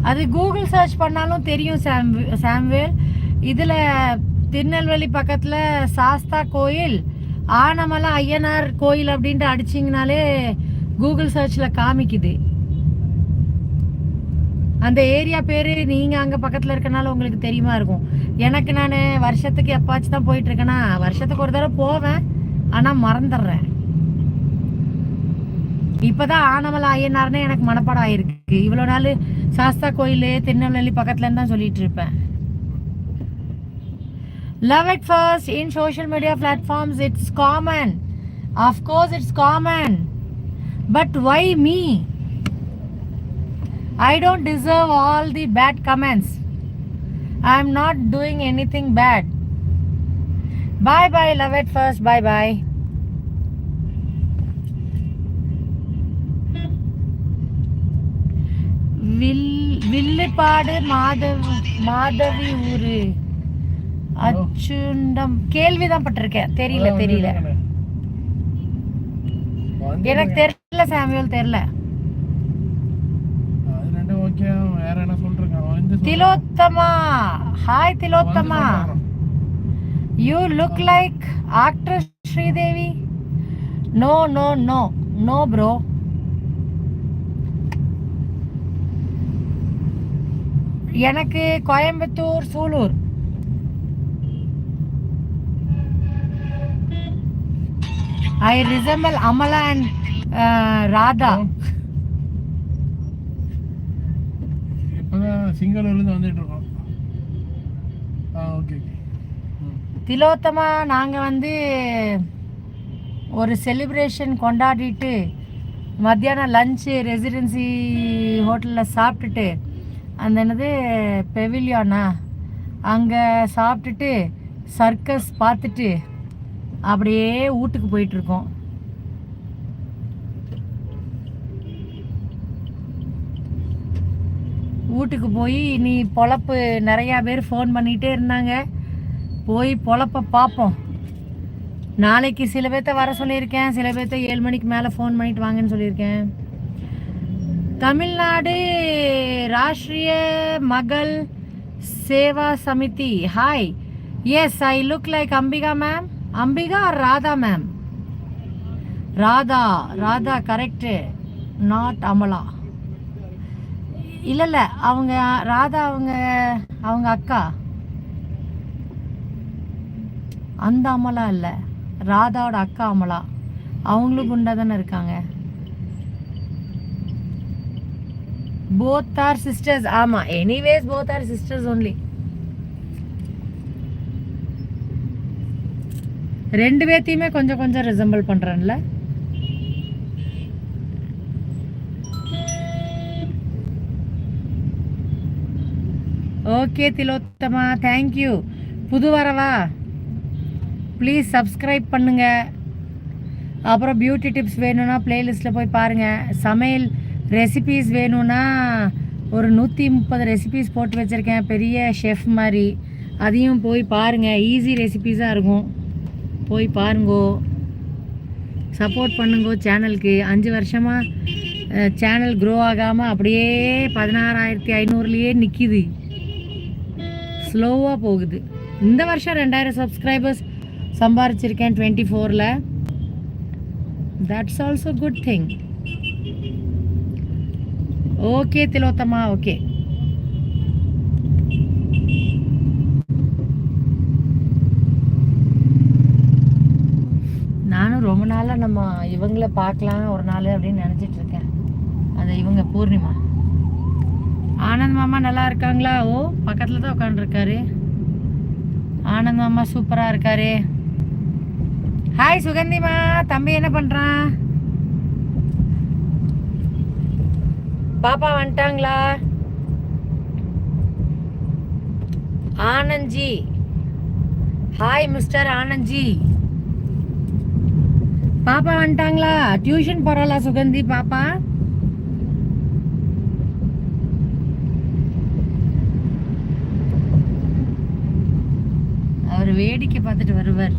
அது Google search பண்ணாலும் தெரியும் சாம்வேல். இதில் திருநெல்வேலி பக்கத்தில் சாஸ்தா கோயில், ஆனமலை ஐயனார் கோயில் அப்படின்ட்டு அடிச்சிங்கனாலே கூகுள் சர்ச்சில் காமிக்குது. அந்த ஏரியா பேர் நீங்கள் அங்கே பக்கத்தில் இருக்கனால உங்களுக்கு தெரியுமா இருக்கும். எனக்கு நான் வருஷத்துக்கு எப்பாச்சும் தான் போயிட்டுருக்கேன்னா, வருஷத்துக்கு ஒரு தடவை போவேன், ஆனால் மறந்துடுறேன். இப்போ தான் ஆனமலை ஐயனார்னே எனக்கு மனப்பாடம் ஆயிருக்கு. இவ்வளோ நாள் சாஸ்தா கோயில் திருநெல்வேலி பக்கத்துலன்னு தான் சொல்லிட்டு இருப்பேன். Love at first in social media platforms, it's common. Of course it's common. But why me? I don't deserve all the bad comments. I'm not doing anything bad. Bye bye love at first. Bye bye. வில்லுப்பாடு Madhavi ஊரு அச்சுண்டம் கேள்விதான் பட்டிருக்கேன். தெரியல எனக்கு தெரியல Samuel, தெரியல. Tilottama, hi Tilottama. You look like actress Sridevi. No bro. எனக்கு Coimbatore Sulur. I resemble Amala and Radha. சிங்களூர்லேருந்து வந்துட்டு இருக்கோம். Okay Tilottama, நாங்கள் வந்து ஒரு செலிப்ரேஷன் கொண்டாடிட்டு மத்தியானம் லஞ்சு ரெசிடென்சி ஹோட்டலில் சாப்பிட்டுட்டு, அந்த என்னது பெவிலியானா அங்கே சாப்பிட்டுட்டு சர்க்கஸ் பார்த்துட்டு அப்படியே வீட்டுக்கு போயிட்டுருக்கோம். வீட்டுக்கு போய் நீ பொழப்பு, நிறையா பேர் ஃபோன் பண்ணிகிட்டே இருந்தாங்க, போய் பொழப்ப பார்ப்போம். நாளைக்கு சில பேர்த்த வர சொல்லியிருக்கேன், சில பேர்த்த 7 மணிக்கு மேலே ஃபோன் பண்ணிட்டு வாங்கன்னு சொல்லியிருக்கேன். தமிழ்நாடு ராஷ்ட்ரிய மகள் Seva Samithi. Hi, S I look like Ambika ma'am. Ambika R Radha ma'am? Radha correct, not Amala. இல்லை அவங்க ராதா, அவங்க அக்கா. அந்த அமலா இல்லை, ராதாவோட அக்கா அமலா. அவங்களும் குண்டா தானே இருக்காங்க. Both are sisters. ஆமாம், anyways both are sisters only. 2 பேர்த்தையுமே கொஞ்சம் ரிசம்பிள் பண்ணுறேன்ல. Okay Tilottama, thank you. புது வரவா, ப்ளீஸ் சப்ஸ்கிரைப் பண்ணுங்கள். அப்புறம் பியூட்டி டிப்ஸ் வேணும்னா ப்ளேலிஸ்ட்டில் போய் பாருங்கள். சமையல் ரெசிபீஸ் வேணும்னா ஒரு 130 ரெசிபீஸ் போட்டு வச்சுருக்கேன், பெரிய ஷெஃப் மாதிரி. அதையும் போய் பாருங்கள், ஈஸி ரெசிபீஸாக இருக்கும். போய் பாருங்கோ, சப்போர்ட் பண்ணுங்கோ சேனலுக்கு. 5 வருஷமாக சேனல் க்ரோ ஆகாமல் அப்படியே 16,500லேயே நிற்கிது, ஸ்லோவாக போகுது. இந்த வருஷம் 2000 சப்ஸ்கிரைபர்ஸ் சம்பாரிச்சிருக்கேன் 24ல். That's also good thing. Okay Tilottama, okay. நானும் ரொம்ப நாளாக நம்ம இவங்கள பார்க்கலாம் ஒரு நாள் அப்படின்னு நினச்சிட்ருக்கேன். அது இவங்க பூர்ணிமா. ஆனந்த் மாமா நல்லா இருக்காங்களா? ஓ, பக்கத்தில் தான் உட்காந்துருக்காரு. ஆனந்த் மாமா சூப்பராக இருக்காரு. ஹாய் சுகந்திமா, தம்பி என்ன பண்ணுறான்? பாப்பா வந்துட்டாங்களா? Anandji, hi mister Anandji. பாப்பா வந்துட்டாங்களா? டியூஷன் போகிறாளா சுகந்தி பாப்பா? அவர் வேடிக்கை பார்த்துட்டு வருவார்.